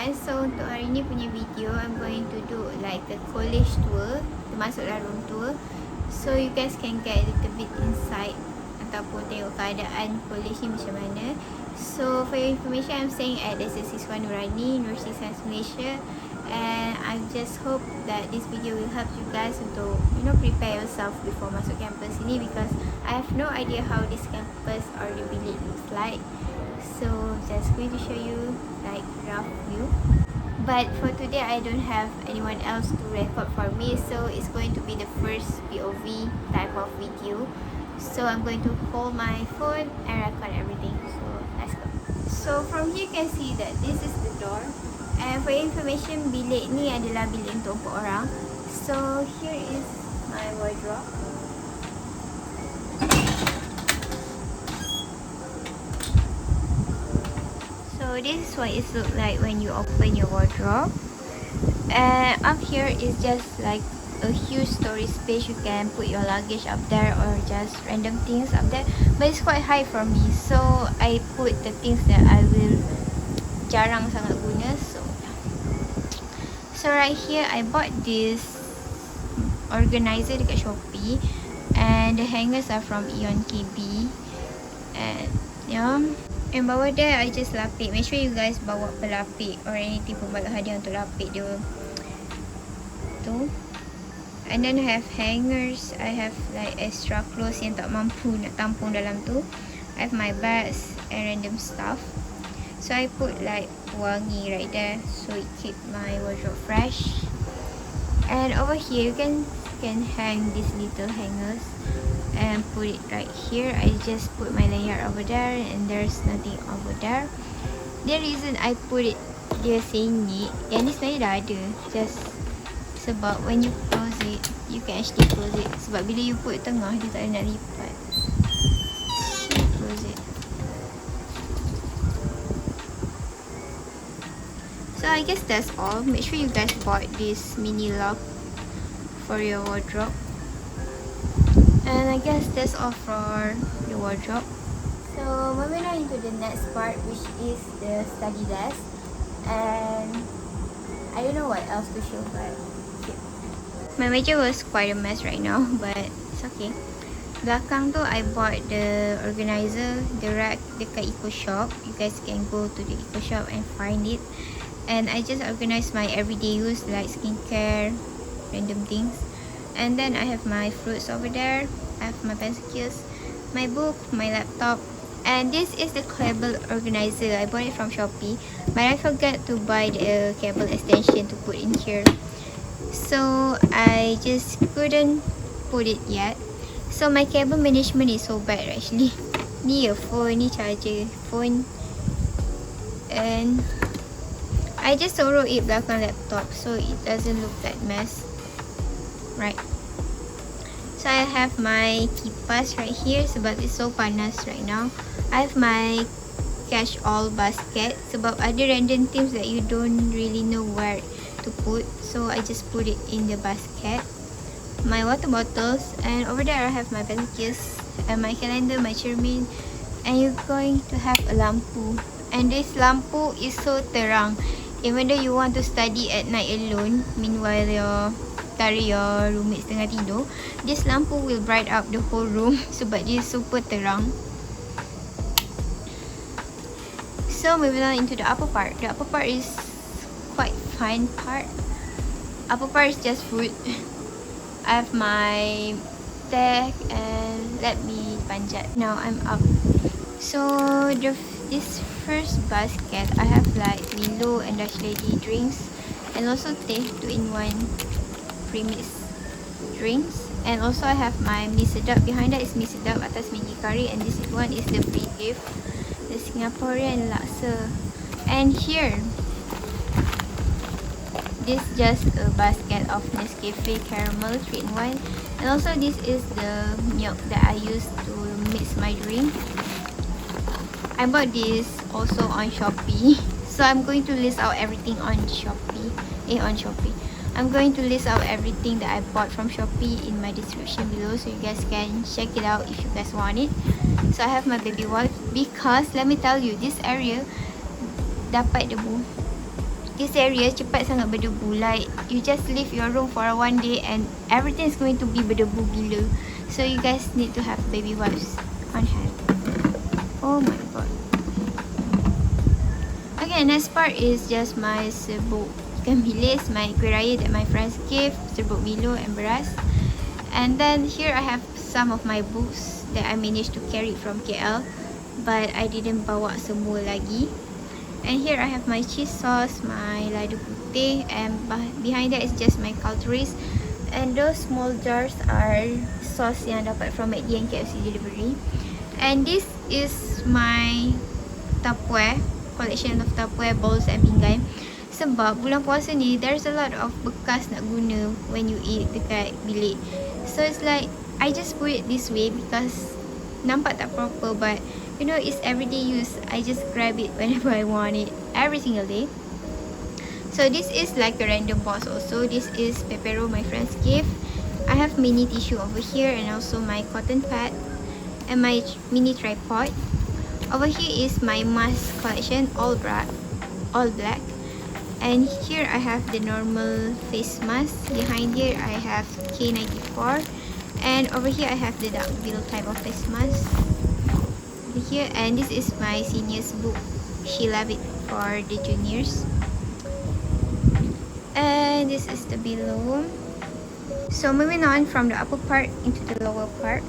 everyone. So untuk hari ni punya video, I'm going to do like a college tour, termasuklah room tour. So you guys can get a little bit insight ataupun tengok keadaan college ni macam mana. So for your information, I'm staying at Desasiswa Nurani, University Science Malaysia. And I just hope that this video will help you guys untuk prepare yourself before masuk campus ini, because I have no idea how this campus or the bilik looks like. So just going to show you like rough view. But for today, I don't have anyone else to record for me, so it's going to be the first POV type of video. So I'm going to hold my phone and record everything. So let's go. So from here you can see that this is the door. And for your information, bilik ni adalah bilik untuk 4 orang. So here is my wardrobe. So this is what it looks like when you open your wardrobe. And up here is just like a huge storage space. You can put your luggage up there or just random things up there. But it's quite high for me, so I put the things that I will jarang sangat guna. So right here, I bought this organizer dekat Shopee, and the hangers are from USMKK. And yeah, and bawah there I just lapik. Make sure you guys bawa pelapik or anything pembalut hadiah untuk lapik dia tu. And then I have hangers. I have like extra clothes yang tak mampu nak tampung dalam tu. I have my bags and random stuff. So I put like wangi right there, so it keep my wardrobe fresh. And over here you can hang these little hangers and put it right here. I just put my lanyard over there, and there's nothing over there. The reason I put it dia sengit, yang ni sebenarnya dah ada, just sebab when you close it, you can actually close it. Sebab bila you put tengah, dia tak ada nak lipat. So close it. So I guess that's all. Make sure you guys bought this mini lock for your wardrobe. And I guess that's all for the wardrobe. So moving on into the next part, which is the study desk. And I don't know what else to show, but yeah. My meja was quite a mess right now, but it's okay. Belakang tu I bought the organizer, the rack dekat Eco Shop. You guys can go to the Eco Shop and find it. And I just organized my everyday use like skincare, random things. And then I have my fruits over there. I have my pencils, my book, my laptop. And this is the cable organizer. I bought it from Shopee, but I forgot to buy the cable extension to put in here, so I just couldn't put it yet. So my cable management is so bad actually. Ni earphone, ni charger phone, and I just sorrow it belakang laptop so it doesn't look that mess, right? So I have my kipas right here sebab it's so panas right now. I have my catch all basket sebab ada random things that you don't really know where to put, so I just put it in the basket. My water bottles, and over there I have my pencils and my calendar, my cermin. And you're going to have a lampu, and this lampu is so terang. Even though you want to study at night alone, meanwhile your roommate tengah tidur, this lampu will bright up the whole room sebab dia super terang. So moving on into the upper part. The upper part is quite fun part. Upper part is just food. I have my tag, and let me panjat. Now I'm up. So this first basket, I have like Milo and Dutch Lady drinks, and also teh 2-in-1 premix drinks. And also I have my mi sedap. Behind that is mi sedap atas Maggi curry, and this one is the free gift, the Singaporean laksa. And here, this just a basket of Nescafe caramel 3-in-1, and also this is the milk that I use to mix my drink. I bought this also on Shopee, so I'm going to list out everything on Shopee. I'm going to list out everything that I bought from Shopee in my description below, so you guys can check it out if you guys want it. So I have my baby wipe, because let me tell you, this area dapat debu. this area cepat sangat berdebu. Like you just leave your room for one day and everything is going to be berdebu gila. So you guys need to have baby wipes on hand. Oh my god. Okay, next part is just my serbuk ikan bilis, my kuih raya that my friends gave, serbuk Milo and beras. And then here I have some of my books that I managed to carry from KL, but I didn't bawa semua lagi. And here I have my cheese sauce, my lada putih, and behind that is just my cutleries. And those small jars are sauce yang dapat from McD and KFC delivery. And this is my Tupperware, collection of Tupperware bowls and pinggan. Sebab bulan puasa ni, there's a lot of bekas nak guna when you eat dekat bilik. So it's like, I just put it this way because nampak tak proper, but you know, it's everyday use. I just grab it whenever I want it, every single day. So this is like a random box also. This is pepero my friends gave. I have mini tissue over here and also my cotton pad and my mini tripod. Over here is my mask collection, all black. And here I have the normal face mask. Behind here I have K94. And over here I have the dark bill type of face mask. Over here, and this is my seniors book. She love it for the juniors. And this is the below. So moving on from the upper part into the lower part.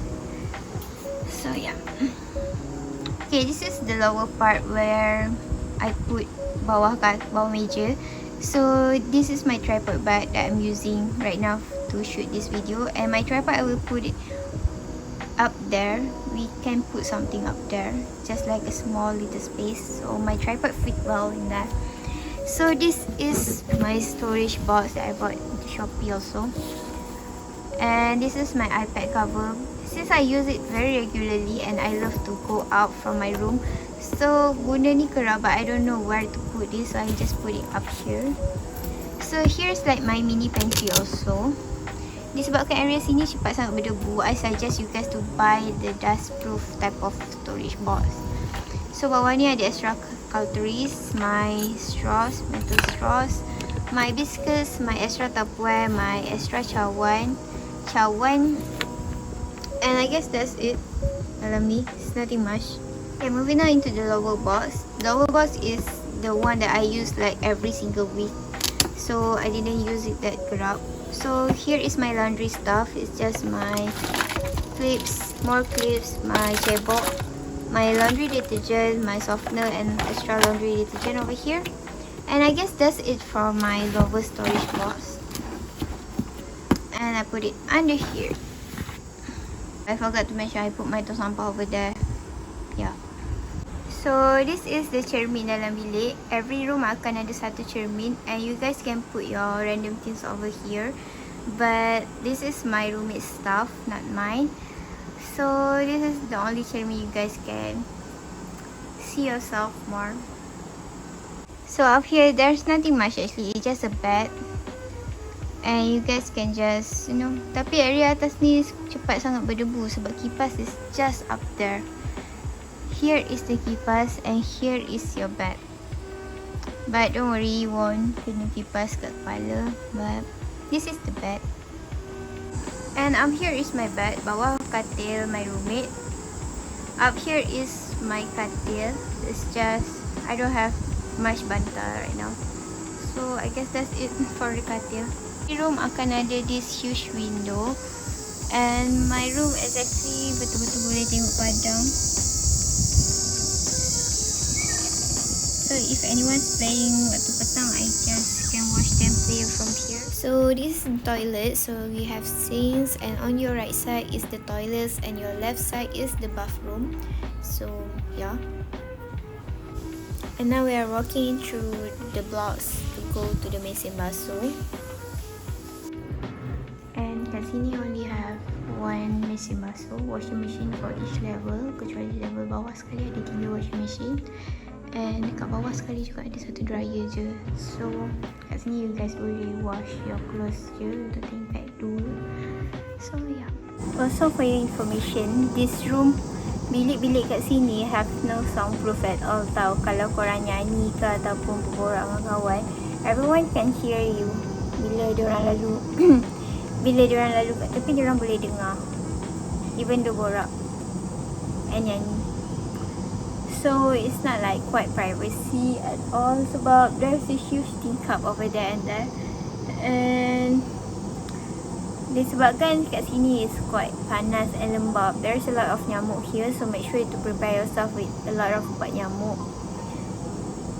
So yeah. Okay, this is the lower part where I put bawah meja. So this is my tripod bag that I'm using right now to shoot this video. And my tripod, I will put it up there. We can put something up there, just like a small little space. So my tripod fit well in that. So this is my storage box that I bought in Shopee also. And this is my iPad cover. Since I use it very regularly and I love to go out from my room, so guna ni kerap, but I don't know where to put this, so I just put it up here. So here's like my mini pantry also. Disebabkan area sini cepat sangat berdebu, I suggest you guys to buy the dust proof type of storage box. So bawah ni ada extra cutleries, my straws, metal straws, my biscuits, my extra Tupperware, my extra cawan, and I guess that's it. Dalam ni, it's nothing much. Okay, moving on into the lower box. The lower box is the one that I use like every single week, so I didn't use it that kerap. So here is my laundry stuff. It's just my clips, more clips, my cebok, my laundry detergent, my softener, and extra laundry detergent over here. And I guess that's it for my lower storage box. And I put it under here. I forgot to mention I put my tong sampah over there. Yeah. So this is the cermin dalam bilik. Every room akan ada satu cermin, and you guys can put your random things over here. But this is my roommate's stuff, not mine. So this is the only cermin you guys can see yourself more. So up here, there's nothing much actually. It's just a bed, and you guys can just, you know. Tapi area atas ni cepat sangat berdebu sebab kipas is just up there. Here is the kipas and here is your bed. But don't worry, you won't kena kipas kat kepala. But this is the bed. And up here is my bed. Bawah katil my roommate. Up here is my katil. It's just, I don't have much bantal right now. So I guess that's it for the katil. The room akan ada this huge window. And my room exactly betul-betul boleh tengok padang. So if anyone's playing waktu petang, I just can watch them play from here. So this is the toilet. So we have sinks, and on your right side is the toilets and your left side is the bathroom. So yeah. And now we are walking through the blocks to go to the mesin basuh. And kat sini only have one mesin basuh, washing machine for each level. Kecuali level bawah sekali ada 3 washing machine. And dekat bawah sekali juga ada satu dryer je. So kat sini you guys boleh wash your clothes je untuk tingkat 2. So yeah. Also for your information, this room, bilik-bilik kat sini have no soundproof at all tau. Kalau korang nyanyi ke ataupun berborak dengan kawan, everyone can hear you bila diorang lalu bila diorang lalu kat tepi, diorang boleh dengar even though borak and nyanyi. So it's not like quite privacy at all sebab there's a huge tingkap over there and there, and disebabkan kat sini is quite panas and lembab, there's a lot of nyamuk here, so make sure to prepare yourself with a lot of ubat nyamuk.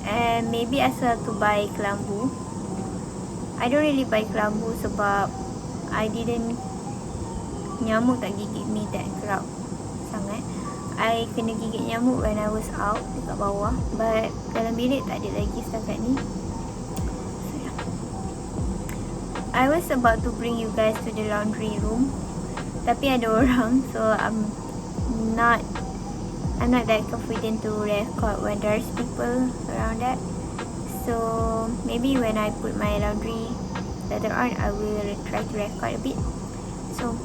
And maybe asal to buy kelambu. I don't really buy kelambu sebab nyamuk tak gigit me that crowd sangat. I kena gigit nyamuk when I was out dekat bawah, but dalam bilik tak ada lagi setakat ni. So yeah, I was about to bring you guys to the laundry room, tapi ada orang, so I'm not that confident to record when there's people around that. So maybe when I put my laundry later on, I will try to record a bit. So